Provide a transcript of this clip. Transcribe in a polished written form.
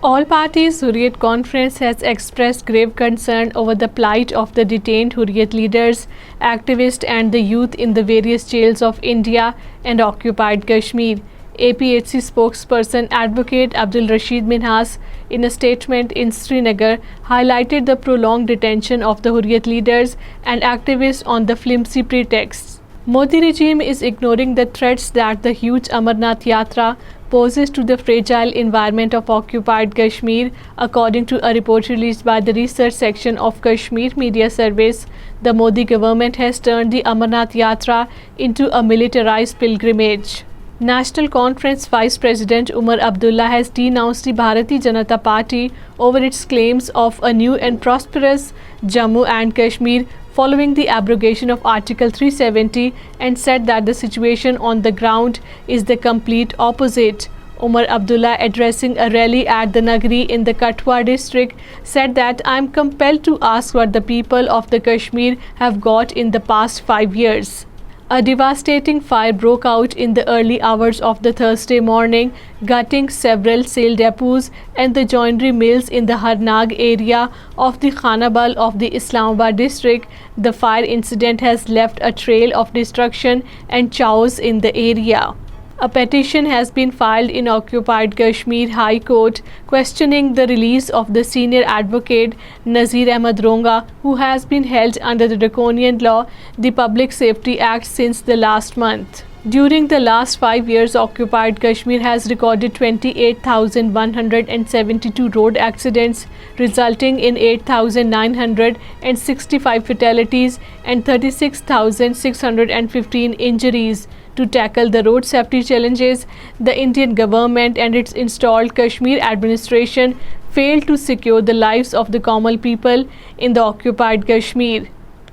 All parties Hurriyat conference has expressed grave concern over the plight of the detained Hurriyat leaders, activists and the youth in the various jails of India and occupied Kashmir. APHC spokesperson Advocate Abdul Rashid Minhas, in a statement in Srinagar, highlighted the prolonged detention of the Hurriyat leaders and activists on the flimsy pretexts. Modi regime is ignoring the threats that the huge Amarnath Yatra poses to the fragile environment of occupied Kashmir. According to a report released by the research section of Kashmir Media Service, the Modi government has turned the Amarnath Yatra into a militarized pilgrimage. National Conference Vice President Umar Abdullah has denounced the Bharatiya Janata Party over its claims of a new and prosperous Jammu and Kashmir following the abrogation of Article 370 and said that the situation on the ground is the complete opposite. Umar Abdullah, addressing a rally at the Nagari in the Katwa district, said that I am compelled to ask what the people of the Kashmir have got in the past 5 years. A devastating fire broke out in the early hours of the Thursday morning, gutting several sale depots and the joinery mills in the Harnag area of the Khanabal of the Islamabad district. The fire incident has left a trail of destruction and chaos in the area. A petition has been filed in occupied Kashmir High Court questioning the release of the senior advocate Nazir Ahmad Ronga, who has been held under the draconian law, the Public Safety Act, since the last month. During the last 5 years, occupied Kashmir has recorded 28,172 road accidents, resulting in 8,965 fatalities and 36,615 injuries. To tackle the road safety challenges, the Indian government and its installed Kashmir administration failed to secure the lives of the common people in the occupied Kashmir.